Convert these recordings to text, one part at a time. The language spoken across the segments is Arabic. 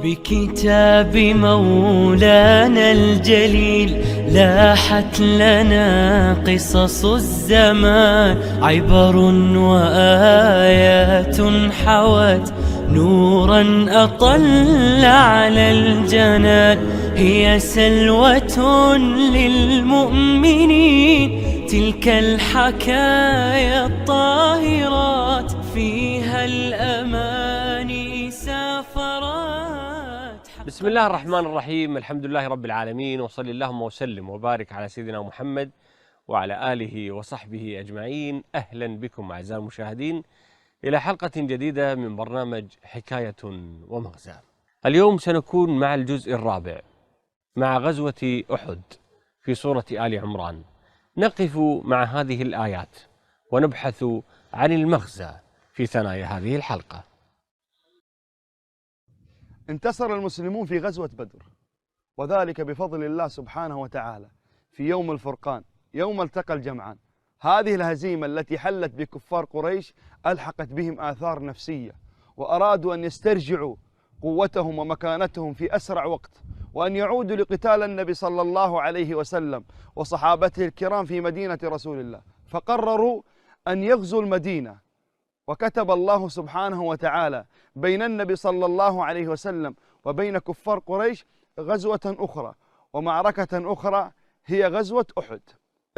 بكتاب مولانا الجليل لاحت لنا قصص الزمان، عبر وآيات حوت نورا أطل على الجنان. هي سلوة للمؤمنين تلك الحكايا الطاهرات، فيها الأماني سافرات. بسم الله الرحمن الرحيم، الحمد لله رب العالمين، وصلى اللهم وسلم وبارك على سيدنا محمد وعلى آله وصحبه أجمعين. أهلا بكم أعزائي المشاهدين إلى حلقة جديدة من برنامج حكاية ومغزى. اليوم سنكون مع الجزء الرابع مع غزوة أحد في سورة آل عمران. نقف مع هذه الآيات ونبحث عن المغزى في ثنايا هذه الحلقة. انتصر المسلمون في غزوة بدر، وذلك بفضل الله سبحانه وتعالى في يوم الفرقان، يوم التقى الجمعان. هذه الهزيمة التي حلت بكفار قريش ألحقت بهم آثار نفسية، وأرادوا أن يسترجعوا قوتهم ومكانتهم في أسرع وقت، وأن يعودوا لقتال النبي صلى الله عليه وسلم وصحابته الكرام في مدينة رسول الله. فقرروا أن يغزوا المدينة، وكتب الله سبحانه وتعالى بين النبي صلى الله عليه وسلم وبين كفار قريش غزوة أخرى ومعركة أخرى، هي غزوة أحد.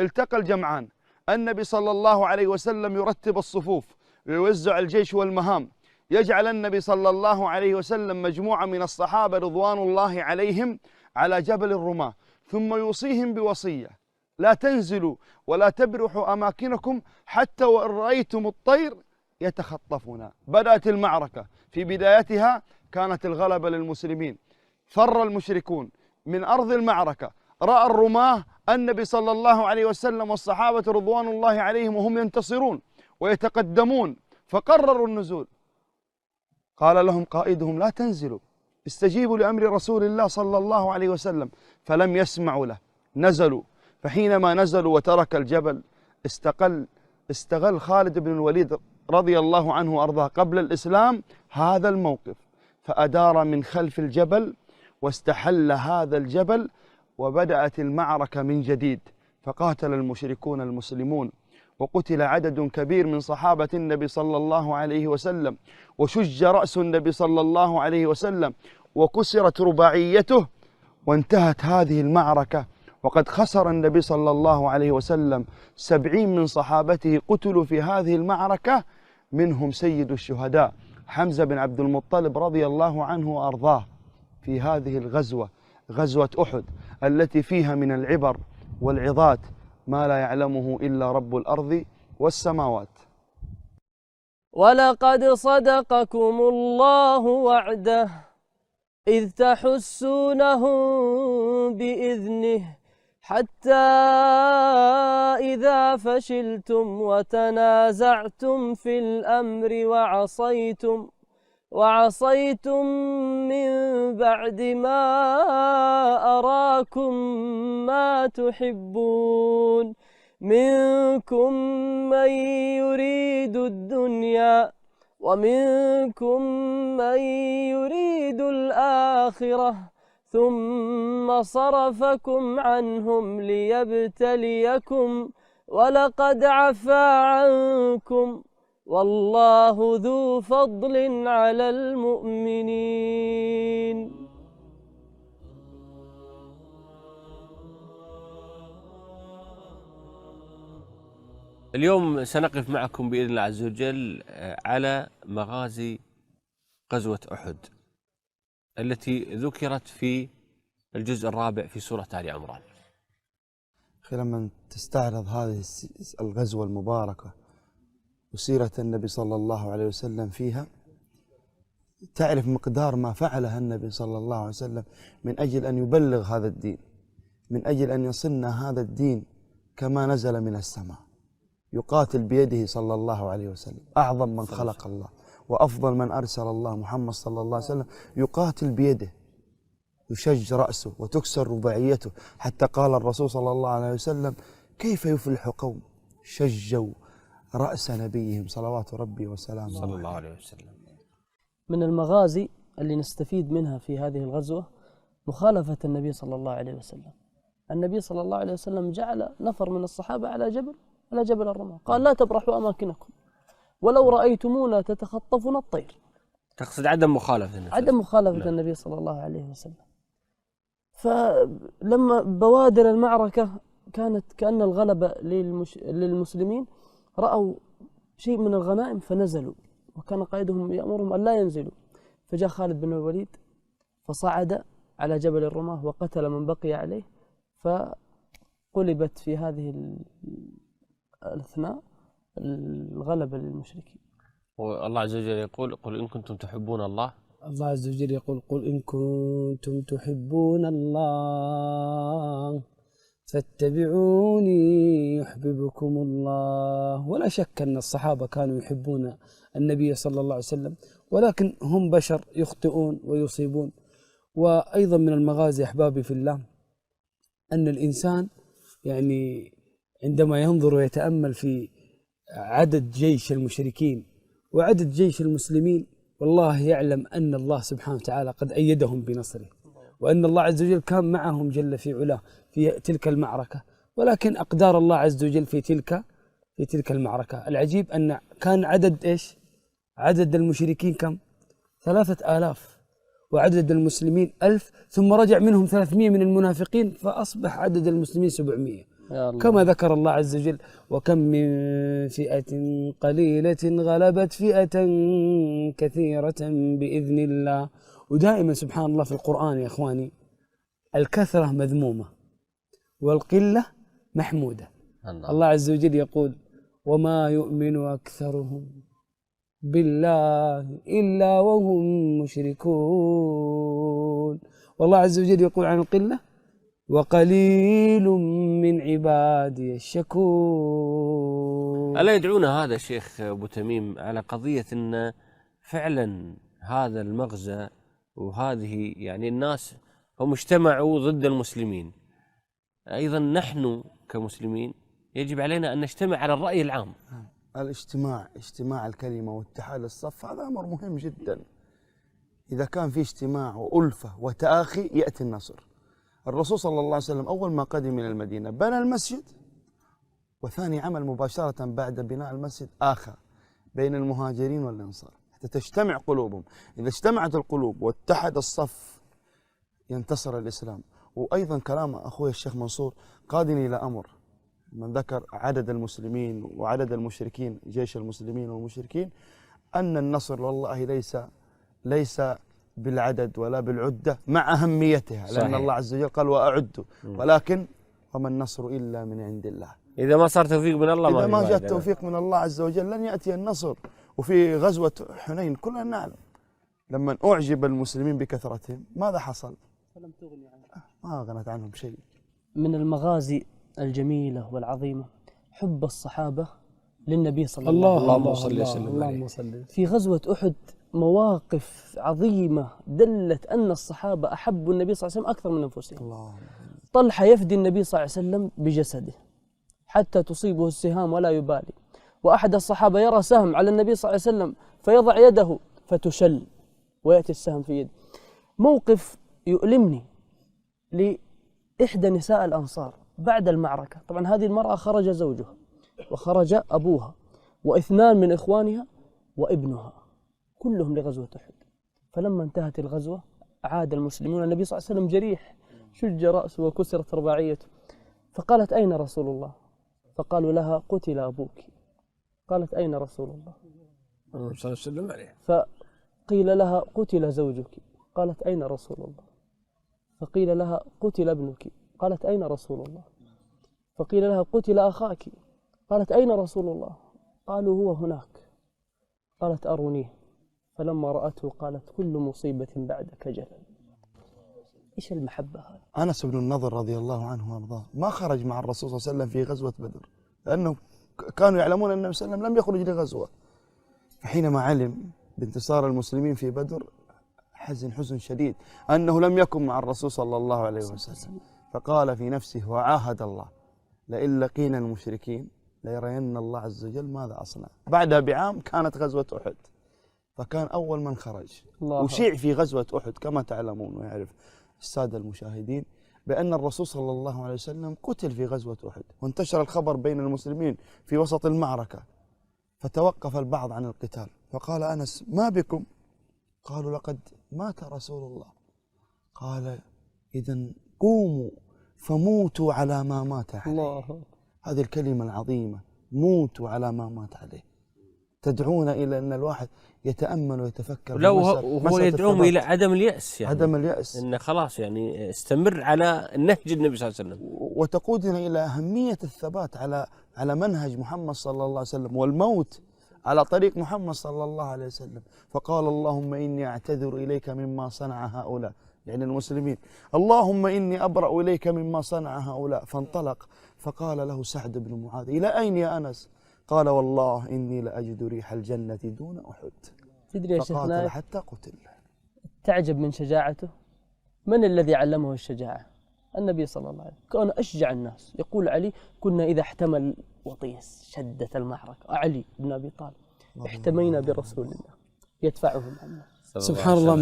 التقى الجمعان، النبي صلى الله عليه وسلم يرتب الصفوف ويوزع الجيش والمهام، يجعل النبي صلى الله عليه وسلم مجموعة من الصحابة رضوان الله عليهم على جبل الرماة، ثم يوصيهم بوصية: لا تنزلوا ولا تبرحوا أماكنكم حتى وإن رأيتم الطير يتخطفنا. بدأت المعركة، في بدايتها كانت الغلبة للمسلمين، فر المشركون من أرض المعركة، رأى الرماة النبي صلى الله عليه وسلم والصحابة رضوان الله عليهم وهم ينتصرون ويتقدمون، فقرروا النزول. قال لهم قائدهم: لا تنزلوا، استجيبوا لأمر رسول الله صلى الله عليه وسلم. فلم يسمعوا له، نزلوا. فحينما نزلوا وترك الجبل استغل خالد بن الوليد رضي الله عنه وأرضاه قبل الإسلام هذا الموقف، فأدار من خلف الجبل واستحل هذا الجبل، وبدأت المعركة من جديد. فقاتل المشركون المسلمون، وقتل عدد كبير من صحابة النبي صلى الله عليه وسلم، وشج رأس النبي صلى الله عليه وسلم، وكسرت رباعيته، وانتهت هذه المعركة وقد خسر النبي صلى الله عليه وسلم 70 من صحابته قتلوا في هذه المعركة، منهم سيد الشهداء حمزة بن عبد المطلب رضي الله عنه وأرضاه. في هذه الغزوة، غزوة أحد، التي فيها من العبر والعظات ما لا يعلمه إلا رب الأرض والسماوات. ولقد صدقكم الله وعده إذ تحسونهم بإذنه حتى إذا فشلتم وتنازعتم في الأمر وعصيتم من بعد ما أراكم ما تحبون، منكم من يريد الدنيا ومنكم من يريد الآخرة، ثم صرفكم عنهم ليبتليكم، ولقد عفا عنكم، والله ذو فضل على المؤمنين. اليوم سنقف معكم بإذن الله عز وجل على مغازي غزوة أحد التي ذكرت في الجزء الرابع في سورة آل عمران. لما تستعرض هذه الغزوة المباركة وسيرة النبي صلى الله عليه وسلم فيها، تعرف مقدار ما فعله النبي صلى الله عليه وسلم من أجل أن يبلغ هذا الدين، من أجل أن يصلنا هذا الدين كما نزل من السماء. يقاتل بيده صلى الله عليه وسلم، أعظم من خلق الله وأفضل من أرسل الله محمد صلى الله عليه وسلم، يقاتل بيده، يشج رأسه وتكسر رباعيته، حتى قال الرسول صلى الله عليه وسلم: كيف يفلح قوم شجوا رأس نبيهم صلوات ربي وسلامه صلى الله عليه وسلم. من المغازي اللي نستفيد منها في هذه الغزوة مخالفة النبي صلى الله عليه وسلم. النبي صلى الله عليه وسلم جعل نفر من الصحابة على جبل الرماة، قال لا تبرحوا أماكنكم ولو رأيتمونا تتخطفنا الطير. تقصد عدم مخالفة النبي؟ عدم مخالفة النبي صلى الله عليه وسلم. فلما بوادر المعركة كانت كأن الغلبة للمسلمين، رأوا شيء من الغنائم فنزلوا، وكان قائدهم يأمرهم أن لا ينزلوا. فجاء خالد بن الوليد فصعد على جبل الرماة وقتل من بقي عليه، فقلبت في هذه الأثناء الغلبة للمشركين. والله عز وجل يقول قل إن كنتم تحبون الله. الله عز وجل يقول قل إن كنتم تحبون الله فاتبعوني يحببكم الله. ولا شك أن الصحابة كانوا يحبون النبي صلى الله عليه وسلم، ولكن هم بشر يخطئون ويصيبون. وأيضا من المغازي أحبابي في الله أن الإنسان يعني عندما ينظر ويتأمل في عدد جيش المشركين وعدد جيش المسلمين، والله يعلم أن الله سبحانه وتعالى قد أيدهم بنصره، وأن الله عز وجل كان معهم جل في علاه في تلك المعركة. ولكن أقدار الله عز وجل في تلك المعركة. العجيب أن كان عدد المشركين كم؟ 3000، وعدد المسلمين 1000، ثم رجع منهم 300 من المنافقين، فأصبح عدد المسلمين 700. كما ذكر الله عز وجل وكم من فئة قليلة غلبت فئة كثيرة بإذن الله. ودائما سبحان الله في القرآن يا إخواني الكثرة مذمومة والقلة محمودة. الله عز وجل يقول وما يؤمن أكثرهم بالله إلا وهم مشركون. والله عز وجل يقول عن القلة وقليل من عبادي الشكور. ألا يدعونا هذا الشيخ أبو تميم على قضية أن فعلا هذا المغزى وهذه يعني الناس هم اجتمعوا ضد المسلمين، أيضا نحن كمسلمين يجب علينا أن نجتمع على الرأي العام. اجتماع الكلمة واتحاد الصف هذا أمر مهم جدا. إذا كان في اجتماع وألفة وتآخي يأتي النصر. الرسول صلى الله عليه وسلم أول ما قدم من المدينة بنى المسجد، وثاني عمل مباشرة بعد بناء المسجد آخى بين المهاجرين والأنصار حتى تجتمع قلوبهم. إذا اجتمعت القلوب واتحد الصف ينتصر الإسلام. وأيضا كلام أخوي الشيخ منصور قادني إلى أمر، من ذكر عدد المسلمين وعدد المشركين، جيش المسلمين والمشركين، أن النصر والله ليس بالعدد ولا بالعدة مع أهميتها، لأن صحيح. الله عز وجل قال وأعدوا، ولكن وما النصر إلا من عند الله. إذا ما صار توفيق من الله، إذا ما جاء التوفيق من الله عز وجل لن يأتي النصر. وفي غزوة حنين كلنا نعلم لما أعجب المسلمين بكثرتهم ماذا حصل؟ فلم تغني عنهم، ما أغنت عنهم شيء. من المغازي الجميلة والعظيمة حب الصحابة للنبي صلى الله عليه وسلم. اللهم صل وسلم. في غزوة أحد مواقف عظيمة دلت أن الصحابة أحبوا النبي صلى الله عليه وسلم أكثر من أنفسهم. طلحة يفدي النبي صلى الله عليه وسلم بجسده حتى تصيبه السهام ولا يبالي، وأحد الصحابة يرى سهم على النبي صلى الله عليه وسلم فيضع يده فتشل ويأتي السهم في يده. موقف يؤلمني لإحدى نساء الأنصار بعد المعركة. طبعا هذه المرأة خرج زوجها وخرج أبوها واثنان من إخوانها وابنها كلهم لغزوة أحد. فلما انتهت الغزوة عاد المسلمون، النبي صلى الله عليه وسلم جريح شج رأسه وكسرت رباعيته، فقالت أين رسول الله؟ فقالوا لها قتل أبوك. قالت أين رسول الله؟ صلى الله عليه وسلم عليه. فقيل لها قتل زوجك. قالت أين رسول الله؟ فقيل لها قتل ابنك. قالت أين رسول الله؟ فقيل لها قتل أخاك. قالت أين رسول الله؟ قالوا هو هناك. قالت أرونيه. فلما رأته قالت كل مصيبة بعدك جلل. إيش المحبة هذه؟ أنس بن النضر رضي الله عنه وارضاه ما خرج مع الرسول صلى الله عليه وسلم في غزوة بدر، لأنه كانوا يعلمون أن النبي صلى الله عليه وسلم لم يخرج لغزوة. فحينما علم بانتصار المسلمين في بدر حزن شديد أنه لم يكن مع الرسول صلى الله عليه وسلم، فقال في نفسه وعاهد الله لئن لقينا المشركين ليرين الله عز وجل ماذا أصنع. بعدها بعام كانت غزوة أحد. فكان أول من خرج. الله. وشيع في غزوة أحد كما تعلمون ويعرف السادة المشاهدين بأن الرسول صلى الله عليه وسلم قتل في غزوة أحد، وانتشر الخبر بين المسلمين في وسط المعركة، فتوقف البعض عن القتال، فقال أنس: ما بكم؟ قالوا: لقد مات رسول الله. قال: إذن قوموا فموتوا على ما مات عليه. الله. هذه الكلمة العظيمة، موتوا على ما مات عليه، تدعون إلى أن الواحد يتأمل ويتفكر. لو هو يدعوهم إلى عدم اليأس، يعني عدم اليأس، إنه خلاص يعني استمر على نهج النبي صلى الله عليه وسلم، وتقودنا إلى أهمية الثبات على منهج محمد صلى الله عليه وسلم، والموت على طريق محمد صلى الله عليه وسلم. فقال: اللهم إني أعتذر إليك مما صنع هؤلاء، يعني المسلمين، اللهم إني أبرأ إليك مما صنع هؤلاء. فانطلق فقال له سعد بن معاذ: إلى أين يا أنس؟ قال: والله إني لأجد ريح الجنة دون أحد. تدري يا شيخ فقاتل نايف، حتى قتل. تعجب من شجاعته. من الذي علمه الشجاعة؟ النبي صلى الله عليه وسلم، كان أشجع الناس. يقول علي: كنا إذا احتمل وطيس شدت المعركة، علي بن أبي طالب، احتمينا برسول الله يدفعهم عنا. سبحان الله،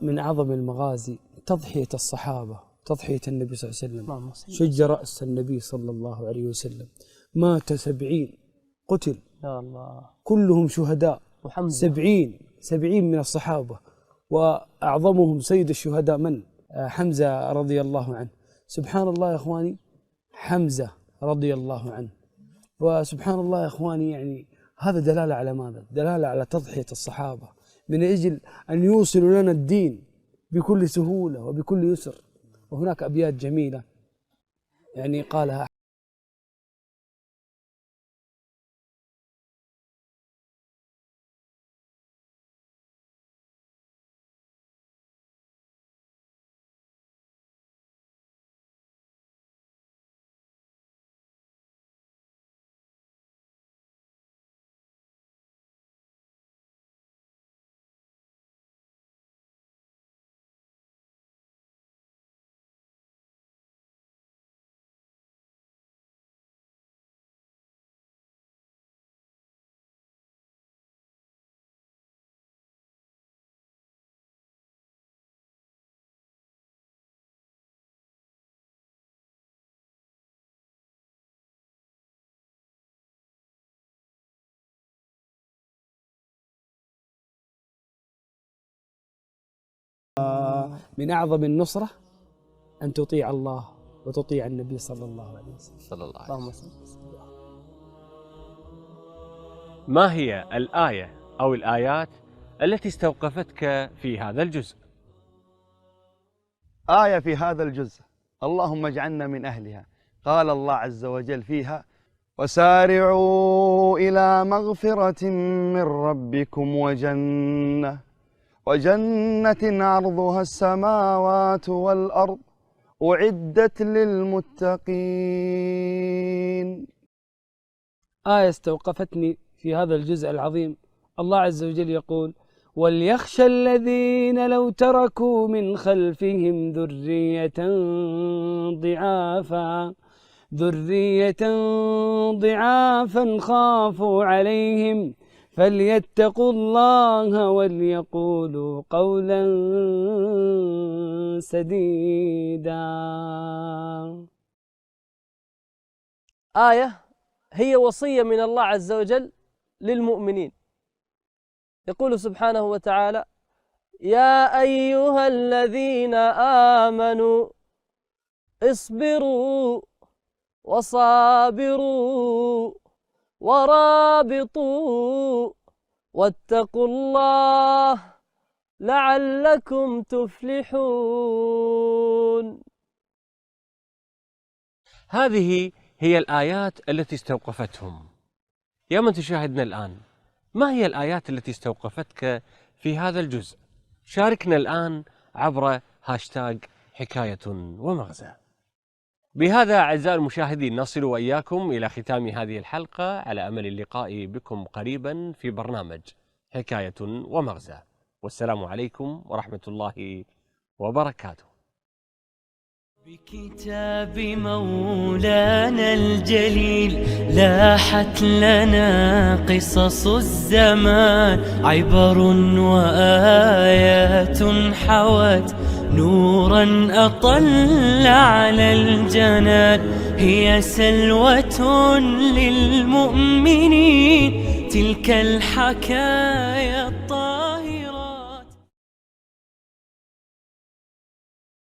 من أعظم المغازي تضحية الصحابة، تضحية النبي صلى الله عليه وسلم. شج رأس النبي صلى الله عليه وسلم، مات 70 قتل، يا الله، كلهم شهداء. وحمزة 70 من الصحابة، وأعظمهم سيد الشهداء من؟ حمزة رضي الله عنه. سبحان الله يا إخواني، حمزة رضي الله عنه. وسبحان الله يا إخواني، يعني هذا دلالة على ماذا؟ دلالة على تضحية الصحابة من أجل أن يوصلوا لنا الدين بكل سهولة وبكل يسر. وهناك أبيات جميلة يعني قالها من أعظم النصرة أن تطيع الله وتطيع النبي صلى الله عليه وسلم. صلى الله عليه وسلم. وسلم. ما هي الآية أو الآيات التي استوقفتك في هذا الجزء؟ آية في هذا الجزء: اللهم اجعلنا من أهلها. قال الله عز وجل فيها: وسارعوا إلى مغفرة من ربكم وجنة عرضها السماوات والأرض أعدت للمتقين. آية استوقفتني في هذا الجزء العظيم. الله عز وجل يقول: وليخشى الذين لو تركوا من خلفهم ذرية ضعافا خافوا عليهم فليتقوا الله وليقولوا قولا سديدا. آية هي وصية من الله عز وجل للمؤمنين. يقول سبحانه وتعالى: يا أيها الذين آمنوا اصبروا وصابروا ورابطوا واتقوا الله لعلكم تفلحون. هذه هي الآيات التي استوقفتهم. يا من تشاهدنا الآن، ما هي الآيات التي استوقفتك في هذا الجزء؟ شاركنا الآن عبر هاشتاج حكاية ومغزى. بهذا أعزائي المشاهدين نصل وإياكم إلى ختام هذه الحلقة، على أمل اللقاء بكم قريبا في برنامج حكاية ومغزى، والسلام عليكم ورحمة الله وبركاته. بكتاب مولانا الجليل لاحت لنا قصص الزمان، عبر وآيات حوت نورا أطل على الجنان، هي سلوة للمؤمنين تلك الحكايا